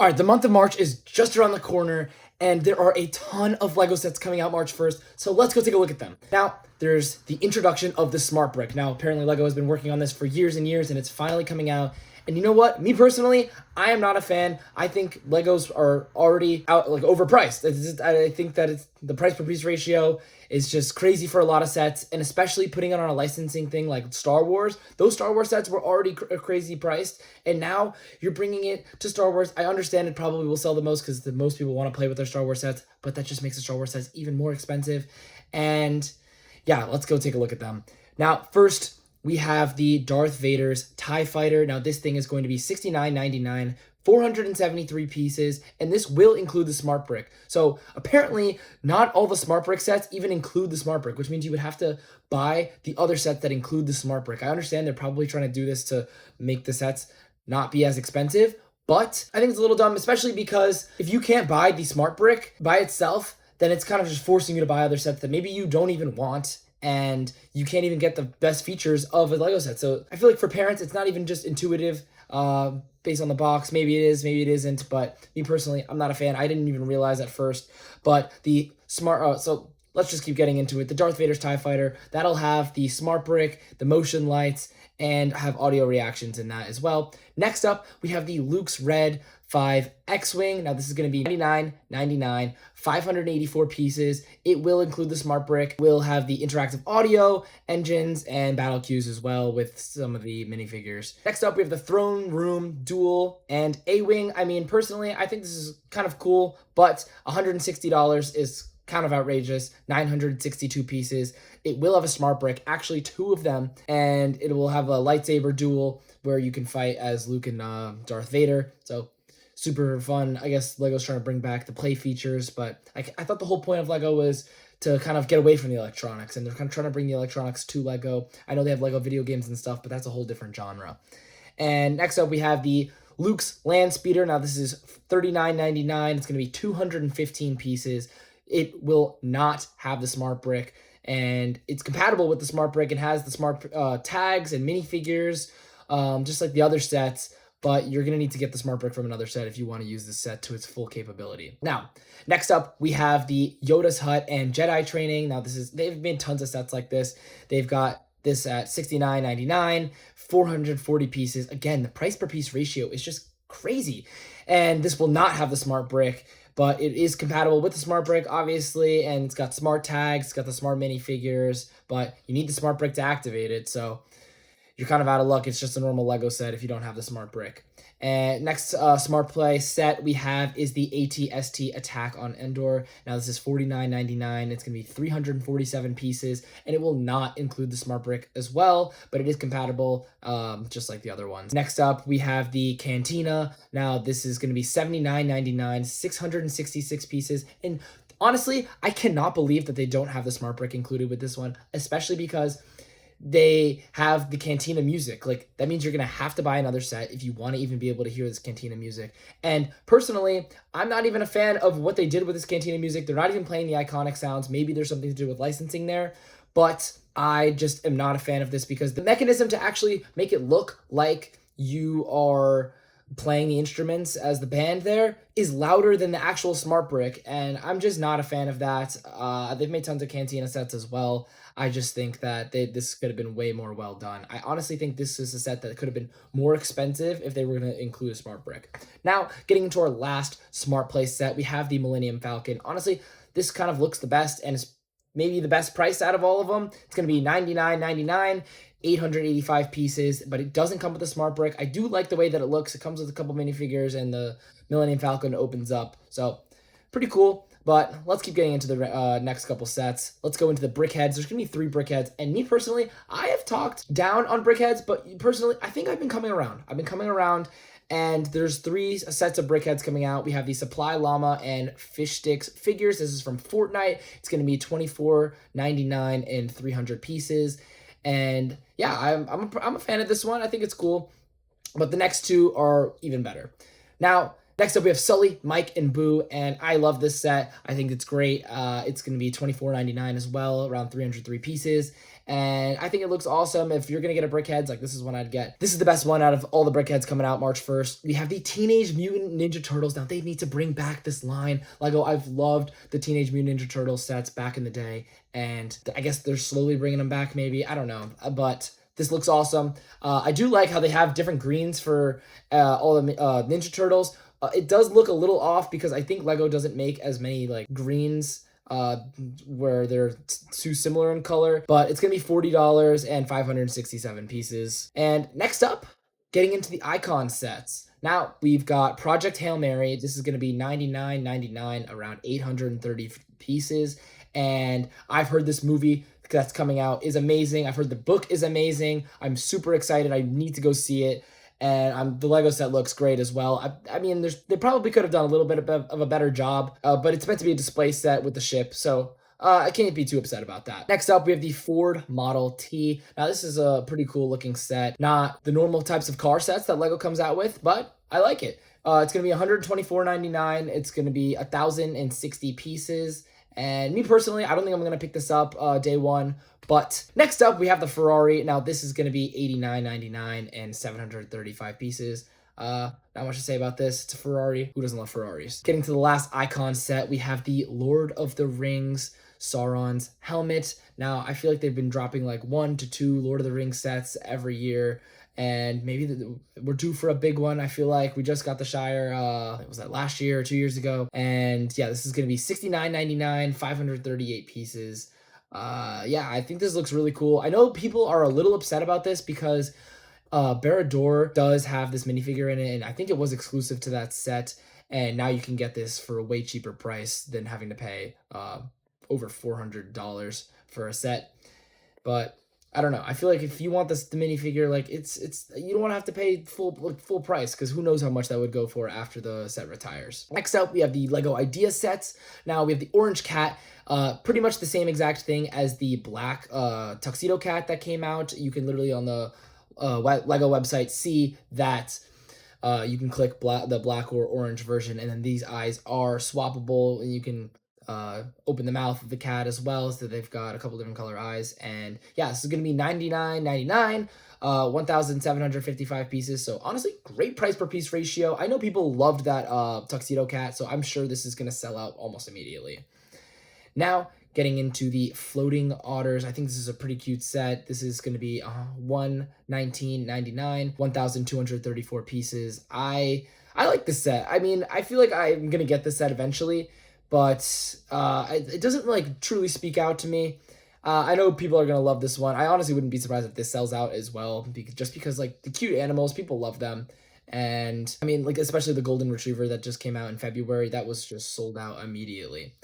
All right, the month of March is just around the corner, and there are a ton of LEGO sets coming out March 1st, so let's go take a look at them. Now, there's the introduction of the Smart Brick. Now, apparently LEGO has been working on this for years and years, and it's finally coming out. And you know what? Me personally, I am not a fan. I think Legos are already overpriced. I think that the price per piece ratio is just crazy for a lot of sets, and especially putting it on a licensing thing like Star Wars. Those Star Wars sets were already crazy priced, and now you're bringing it to Star Wars. I understand it probably will sell the most because the most people want to play with their Star Wars sets, but that just makes the Star Wars sets even more expensive. And yeah, let's go take a look at them. Now, first, we have the Darth Vader's TIE Fighter. Now, this thing is going to be $69.99, 473 pieces, and this will include the Smart Brick. So apparently, not all the Smart Brick sets even include the Smart Brick, which means you would have to buy the other sets that include the Smart Brick. I understand they're probably trying to do this to make the sets not be as expensive, but I think it's a little dumb, especially because if you can't buy the Smart Brick by itself, then it's kind of just forcing you to buy other sets that maybe you don't even want, and you can't even get the best features of a LEGO set. So I feel like for parents, it's not even just intuitive based on the box. Maybe it is, maybe it isn't, but me personally, I'm not a fan. I didn't even realize at first, but the Smart, so let's just keep getting into it. The Darth Vader's TIE Fighter, that'll have the Smart Brick, the motion lights, and have audio reactions in that as well. Next up, we have the Luke's Red 5 X-Wing. Now, this is going to be $99.99, 584 pieces. It will include the Smart Brick, will have the interactive audio, engines, and battle cues as well with some of the minifigures. Next up, we have the Throne Room Duel and A-Wing. I mean, personally, I think this is kind of cool, but $160 is kind of outrageous. 962 pieces. It will have a Smart Brick, actually 2 of them, and it will have a lightsaber duel where you can fight as Luke and Darth Vader. So super fun. I guess LEGO's trying to bring back the play features, but I thought the whole point of LEGO was to kind of get away from the electronics, and they're kind of trying to bring the electronics to LEGO. I know they have LEGO video games and stuff, but that's a whole different genre. And next up, we have the Luke's Land Speeder. Now, this is $39.99. It's going to be 215 pieces. It will not have the Smart Brick, and it's compatible with the Smart Brick. It has the smart tags and minifigures, just like the other sets, but you're going to need to get the Smart Brick from another set if you want to use this set to its full capability. Now, next up, we have the Yoda's Hut and Jedi Training. Now, they've made tons of sets like this. They've got this at $69.99, 440 pieces. Again, the price per piece ratio is just crazy, and this will not have the Smart Brick, but it is compatible with the Smart Brick, obviously, and it's got smart tags, it's got the smart minifigures, but you need the Smart Brick to activate it, so you're kind of out of luck. It's just a normal LEGO set if you don't have the Smart Brick. And next Smart Play set we have is the AT-ST Attack on Endor. Now, this is $49.99. It's going to be 347 pieces, and it will not include the Smart Brick as well, but it is compatible just like the other ones. Next up, we have the Cantina. Now, this is going to be $79.99, 666 pieces, and honestly, I cannot believe that they don't have the Smart Brick included with this one, especially because they have the Cantina music. Like, that means you're going to have to buy another set if you want to even be able to hear this Cantina music. And personally, I'm not even a fan of what they did with this Cantina music. They're not even playing the iconic sounds. Maybe there's something to do with licensing there, but I just am not a fan of this because the mechanism to actually make it look like you are playing the instruments as the band there is louder than the actual Smart Brick, and I'm just not a fan of that. They've made tons of Cantina sets as well. I just think that this could have been way more well done. I honestly think this is a set that could have been more expensive if they were going to include a Smart Brick. Now, getting into our last Smart Play set, we have the Millennium Falcon. Honestly, this kind of looks the best, and it's maybe the best price out of all of them. It's going to be $99.99. 885 pieces, but it doesn't come with a Smart Brick. I do like the way that it looks. It comes with a couple minifigures, and the Millennium Falcon opens up. So, pretty cool. But let's keep getting into the next couple sets. Let's go into the Brickheads. There's going to be 3 Brickheads, and me personally, I have talked down on Brickheads, but personally, I think I've been coming around. And there's 3 sets of Brickheads coming out. We have the Supply Llama and Fish Sticks figures. This is from Fortnite. It's going to be $24.99 and 300 pieces. And yeah, I'm a fan of this one. I think it's cool, but the next 2 are even better. Now, next up we have Sully, Mike, and Boo, and I love this set. I think it's great. It's going to be $24.99 as well, around 303 pieces. And I think it looks awesome. If you're gonna get a Brickheads, like this is one I'd get. This is the best one out of all the Brickheads coming out March 1st. We have the Teenage Mutant Ninja Turtles. Now they need to bring back this line. Lego, I've loved the Teenage Mutant Ninja Turtle sets back in the day, and I guess they're slowly bringing them back maybe. I don't know, but this looks awesome. I do like how they have different greens for all the Ninja Turtles. It does look a little off because I think Lego doesn't make as many like greens where they're too similar in color, but it's gonna be $40 and 567 pieces. And next up, getting into the icon sets. Now we've got Project Hail Mary. This is gonna be $99.99, around 830 pieces. And I've heard this movie that's coming out is amazing. I've heard the book is amazing. I'm super excited. I need to go see it. And the Lego set looks great as well. I mean, they probably could have done a little bit of a better job, but it's meant to be a display set with the ship, so I can't be too upset about that. Next up, we have the Ford Model T. Now, this is a pretty cool looking set. Not the normal types of car sets that Lego comes out with, but I like it. It's going to be $124.99. It's going to be 1,060 pieces. And me personally, I don't think I'm going to pick this up day one. But next up, we have the Ferrari. Now, this is going to be $89.99 and 735 pieces. Not much to say about this. It's a Ferrari. Who doesn't love Ferraris? Getting to the last icon set, we have the Lord of the Rings Sauron's helmet. Now, I feel like they've been dropping like 1 to 2 Lord of the Rings sets every year. And maybe we're due for a big one. I feel like we just got the Shire, was that last year or 2 years ago? And yeah, this is going to be $69.99, 538 pieces. Yeah, I think this looks really cool. I know people are a little upset about this because Barad-dûr does have this minifigure in it, and I think it was exclusive to that set. And now you can get this for a way cheaper price than having to pay over $400 for a set. But I don't know. I feel like if you want the minifigure, like it's you don't want to have to pay full price, because who knows how much that would go for after the set retires. Next up, we have the Lego Idea sets. Now we have the Orange Cat, pretty much the same exact thing as the black Tuxedo Cat that came out. You can literally on the Lego website see that you can click the black or orange version, and then these eyes are swappable, and you can open the mouth of the cat as well, so they've got a couple different color eyes. And yeah, this is going to be $99.99, 1,755 pieces. So honestly, great price per piece ratio. I know people loved that Tuxedo Cat, so I'm sure this is going to sell out almost immediately. Now, getting into the Floating Otters. I think this is a pretty cute set. This is going to be $119.99, 1,234 pieces. I like this set. I mean, I feel like I'm going to get this set eventually, but it doesn't like truly speak out to me. I know people are gonna love this one. I honestly wouldn't be surprised if this sells out as well, because like the cute animals, people love them. And I mean, like especially the Golden Retriever that just came out in February, that was just sold out immediately.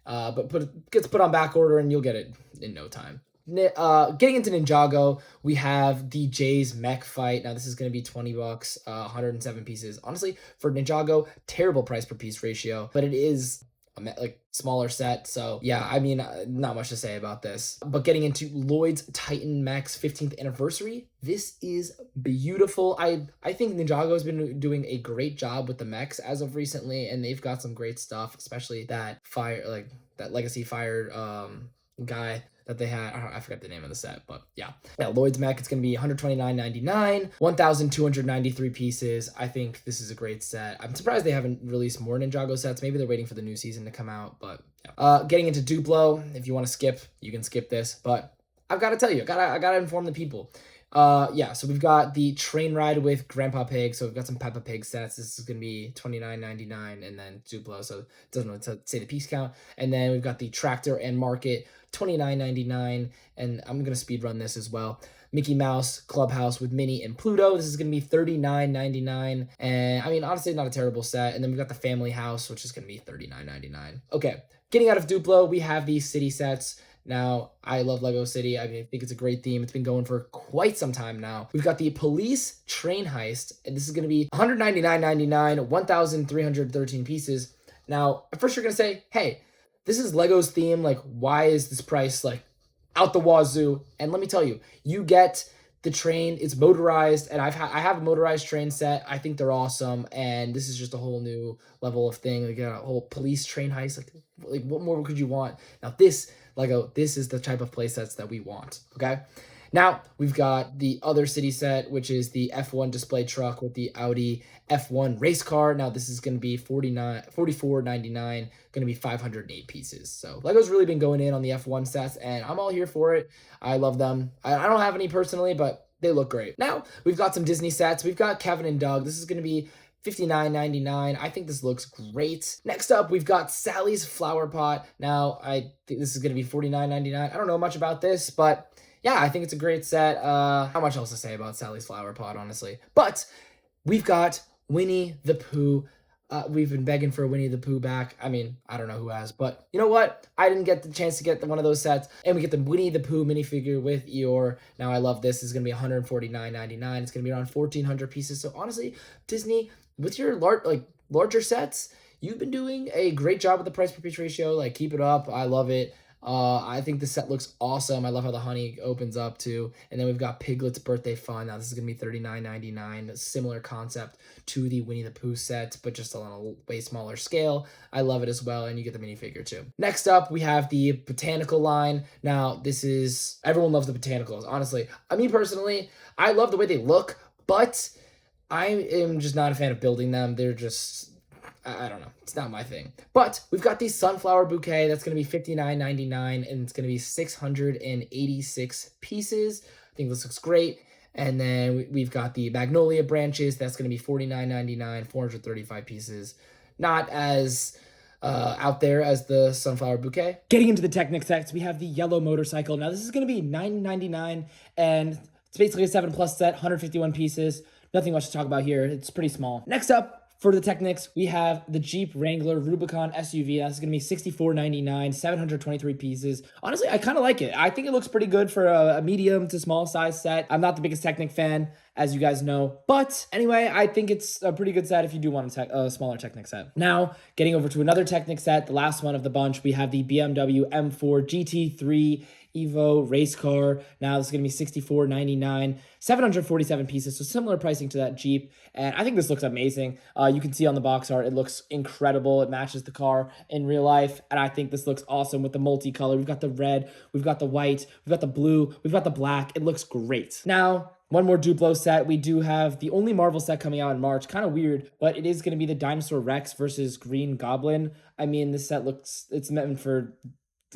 But gets put on back order and you'll get it in no time. Getting into Ninjago, we have the Jay's mech fight. Now this is going to be $20, 107 pieces. Honestly, for Ninjago, terrible price per piece ratio, but it is like smaller set, so yeah, I mean, not much to say about this. But getting into Lloyd's Titan Mechs 15th anniversary, this is beautiful. I think Ninjago has been doing a great job with the mechs as of recently, and they've got some great stuff, especially that Legacy Fire guy that they had. I forgot the name of the set, but yeah, Lloyd's mech, it's going to be $129.99, 1,293 pieces. I think this is a great set. I'm surprised they haven't released more Ninjago sets. Maybe they're waiting for the new season to come out, but yeah. Getting into Duplo, if you want to skip, you can skip this, but I've got to tell you, I gotta inform the people. Yeah, so we've got the Train Ride with Grandpa Pig, so we've got some Peppa Pig sets. This is going to be $29.99, and then Duplo, so it doesn't really say the piece count. And then we've got the Tractor and Market, $29.99, and I'm going to speed run this as well. Mickey Mouse Clubhouse with Minnie and Pluto. This is going to be $39.99, and I mean, honestly, not a terrible set. And then we've got the Family House, which is going to be $39.99. Okay, getting out of Duplo, we have these city sets. Now, I love Lego City. I mean, I think it's a great theme. It's been going for quite some time now. We've got the Police Train Heist, and this is going to be $199.99, 1,313 pieces. Now, at first you're going to say, hey, this is Lego's theme. Like, why is this price like out the wazoo? And let me tell you, you get the train is motorized, and I have a motorized train set. I think they're awesome, and this is just a whole new level of thing. Like a whole police train heist. Like what more could you want? Now this Lego, this is the type of play sets that we want. Okay. Now we've got the other city set, which is the F1 display truck with the Audi F1 race car. Now this is going to be $44.99, going to be 508 pieces. So Lego's really been going in on the F1 sets, and I'm all here for it. I love them. I don't have any personally, but they look great. Now we've got some Disney sets. We've got Kevin and Doug. This is going to be $59.99. I think this looks great. Next up, we've got Sally's Flower Pot. Now, I think this is going to be $49.99. I don't know much about this, but yeah, I think it's a great set. How much else to say about Sally's Flower Pot, honestly? But we've got Winnie the Pooh. We've been begging for a Winnie the Pooh back. I mean, I don't know who has, but you know what? I didn't get the chance to get one of those sets, and we get the Winnie the Pooh minifigure with Eeyore. Now, I love this. It's going to be $149.99. It's going to be around 1,400 pieces. So honestly, Disney, with your larger sets, you've been doing a great job with the price per piece ratio. Like, keep it up. I love it. I think the set looks awesome. I love how the honey opens up too. And then we've got Piglet's Birthday Fun. Now this is going to be $39.99. A similar concept to the Winnie the Pooh set, but just on a way smaller scale. I love it as well. And you get the minifigure too. Next up, we have the Botanical line. Now this is, everyone loves the Botanicals. Honestly, I mean, personally, I love the way they look, but I am just not a fan of building them. They're just, I don't know. It's not my thing. But we've got the Sunflower Bouquet. That's going to be $59.99, and it's going to be 686 pieces. I think this looks great. And then we've got the Magnolia Branches. That's going to be $49.99, 435 pieces. Not as out there as the Sunflower Bouquet. Getting into the Technic sets, we have the Yellow Motorcycle. Now, this is going to be $9.99, and it's basically a 7+ set, 151 pieces. Nothing much to talk about here. It's pretty small. Next up, for the Technics, we have the Jeep Wrangler Rubicon SUV. That's going to be $64.99, 723 pieces. Honestly, I kind of like it. I think it looks pretty good for a medium to small size set. I'm not the biggest Technic fan, as you guys know. But anyway, I think it's a pretty good set if you do want a smaller Technic set. Now, getting over to another Technic set, the last one of the bunch, we have the BMW M4 GT3 Evo race car. Now this is going to be $64.99, 747 pieces, so similar pricing to that Jeep, and I think this looks amazing. You can see on the box art, it looks incredible. It matches the car in real life, and I think this looks awesome with the multicolor. We've got the red, we've got the white, we've got the blue, we've got the black. It looks great. Now, one more Duplo set. We do have the only Marvel set coming out in March. Kind of weird, but it is going to be the Dinosaur Rex versus Green Goblin. I mean, this set looks, it's meant for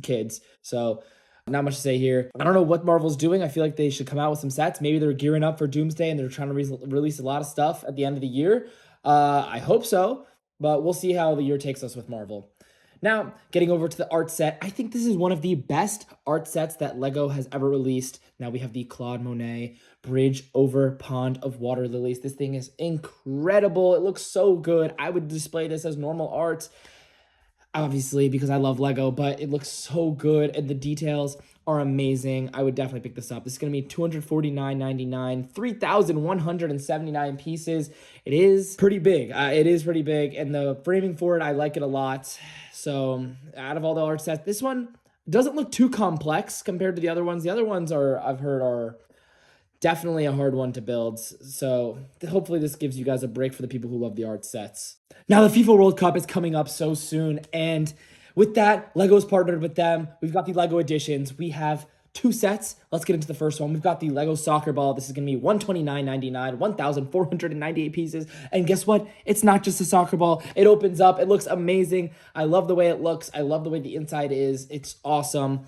kids, so not much to say here. I don't know what Marvel's doing. I feel like they should come out with some sets. Maybe they're gearing up for Doomsday and they're trying to release a lot of stuff at the end of the year. I hope so, but we'll see how the year takes us with Marvel. Now, getting over to the art set, I think this is one of the best art sets that LEGO has ever released. Now we have the Claude Monet Bridge over Pond of Water Lilies. This thing is incredible. It looks so good. I would display this as normal art, obviously, because I love Lego, but it looks so good and the details are amazing. I would definitely pick this up. This is going to be $249.99, 3,179 pieces. It is pretty big. And the framing for it, I like it a lot. So out of all the art sets, this one doesn't look too complex compared to the other ones. The other ones I've heard are definitely a hard one to build. So hopefully this gives you guys a break for the people who love the art sets. Now the FIFA World Cup is coming up so soon, and with that, LEGO's partnered with them. We've got the LEGO editions. We have 2 sets. Let's get into the first one. We've got the LEGO soccer ball. This is going to be $129.99, 1,498 pieces. And guess what? It's not just a soccer ball. It opens up. It looks amazing. I love the way it looks. I love the way the inside is. It's awesome.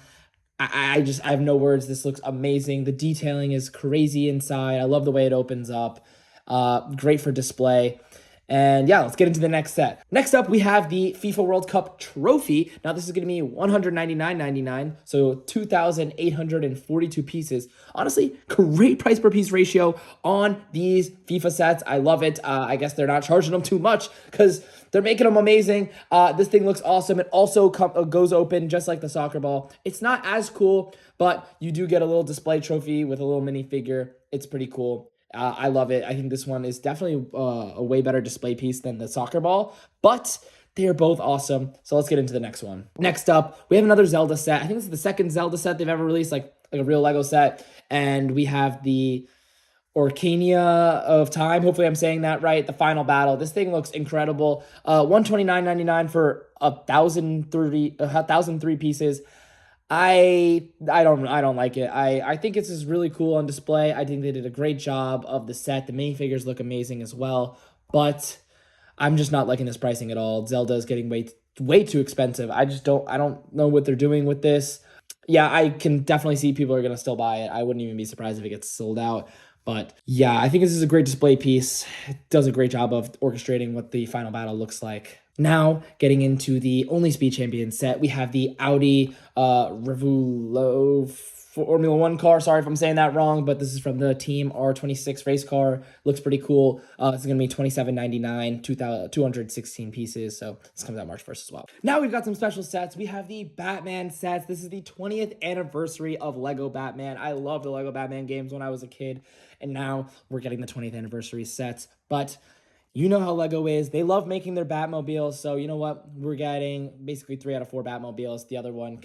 I have no words. This looks amazing. The detailing is crazy inside. I love the way it opens up. Great for display. And yeah, let's get into the next set. Next up, we have the FIFA World Cup trophy. Now this is going to be $199.99, so 2,842 pieces. Honestly, great price per piece ratio on these FIFA sets. I love it. I guess they're not charging them too much because they're making them amazing. This thing looks awesome. It also goes open just like the soccer ball. It's not as cool, but you do get a little display trophy with a little minifigure. It's pretty cool. I love it. I think this one is definitely a way better display piece than the soccer ball, but they are both awesome. So let's get into the next one. Next up, we have another Zelda set. I think this is the second Zelda set they've ever released. Like like a real Lego set. And we have the Orcania of Time. Hopefully, I'm saying that right. The final battle. This thing looks incredible. 129.99 for 1,003 pieces. I don't like it. I think it's just really cool on display. I think they did a great job of the set. The minifigures look amazing as well, but I'm just not liking this pricing at all. Zelda is getting way too expensive. I don't know what they're doing with this. Yeah, I can definitely see people are gonna still buy it. I wouldn't even be surprised if it gets sold out. But yeah, I think this is a great display piece. It does a great job of orchestrating what the final battle looks like. Now, getting into the only Speed Champion set, we have the Audi Revulo Formula One car. Sorry if I'm saying that wrong, but this is from the Team R26 race car. Looks pretty cool. It's going to be $27.99, 216 pieces. So this comes out March 1st as well. Now we've got some special sets. We have the Batman sets. This is the 20th anniversary of Lego Batman. I loved the Lego Batman games when I was a kid, and now we're getting the 20th anniversary sets. But you know how Lego is. They love making their Batmobiles. So you know what? We're getting basically 3 out of 4 Batmobiles. The other one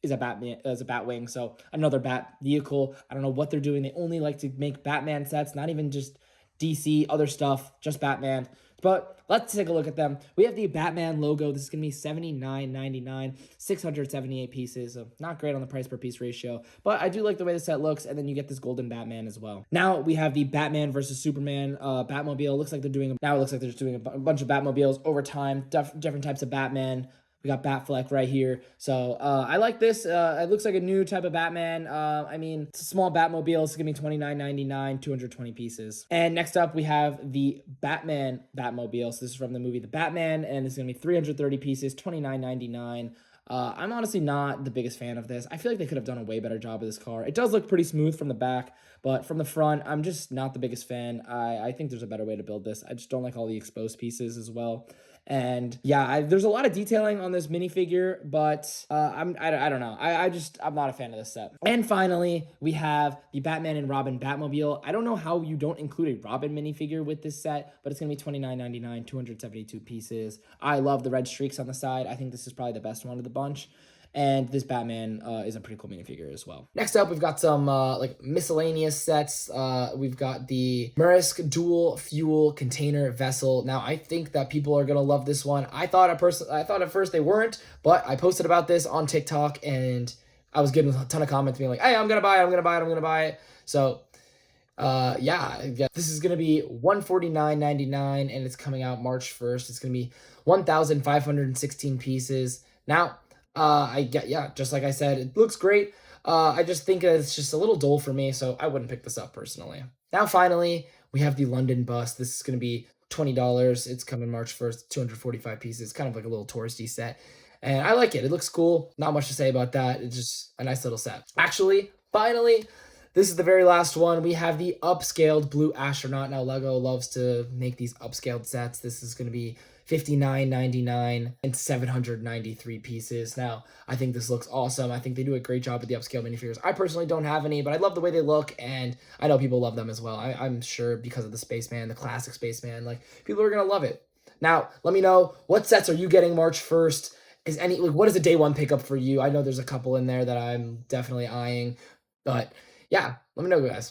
is a Batwing. So another Bat vehicle. I don't know what they're doing. They only like to make Batman sets, not even just DC, other stuff, just Batman. But let's take a look at them. We have the Batman logo. This is going to be $79.99, 678 pieces. So not great on the price per piece ratio, but I do like the way the set looks. And then you get this golden Batman as well. Now we have the Batman versus Superman Batmobile. Looks like they're doing a bunch of Batmobiles over time, different types of Batman. We got Batfleck right here. So I like this. It looks like a new type of Batman. I mean, it's a small Batmobile. It's going to be $29.99, 220 pieces. And next up, we have the Batman Batmobile. So this is from the movie The Batman, and it's going to be 330 pieces, $29.99. I'm honestly not the biggest fan of this. I feel like they could have done a way better job of this car. It does look pretty smooth from the back, but from the front, I'm just not the biggest fan. I think there's a better way to build this. I just don't like all the exposed pieces as well. And yeah, there's a lot of detailing on this minifigure, but I don't know. I'm not a fan of this set. And finally, we have the Batman and Robin Batmobile. I don't know how you don't include a Robin minifigure with this set, but it's going to be $29.99, 272 pieces. I love the red streaks on the side. I think this is probably the best one of the bunch. And this Batman is a pretty cool minifigure as well. Next up, we've got some like miscellaneous sets. We've got the Marisk dual fuel container vessel. Now, I think that people are gonna love this one. I thought at first they weren't, but I posted about this on TikTok, and I was getting a ton of comments being like, "Hey, I'm gonna buy it." So, yeah, this is gonna be $149.99, and it's coming out March 1st. It's gonna be 1,516 pieces. Now, just like I said, it looks great. I just think it's just a little dull for me, so I wouldn't pick this up personally. Now, finally, we have the London bus. This is going to be $20. It's coming March 1st, 245 pieces, kind of like a little touristy set. And I like it. It looks cool. Not much to say about that. It's just a nice little set. Actually, finally, this is the very last one. We have the upscaled Blue Astronaut. Now, Lego loves to make these upscaled sets. This is going to be $59.99 and 793 pieces. Now, I think this looks awesome. I think they do a great job with the upscale minifigures. I personally don't have any, but I love the way they look, and I know people love them as well. I'm sure because of the Spaceman, the classic Spaceman, like, people are going to love it. Now, let me know, what sets are you getting March 1st? What is a day one pickup for you? I know there's a couple in there that I'm definitely eyeing, but yeah, let me know, guys.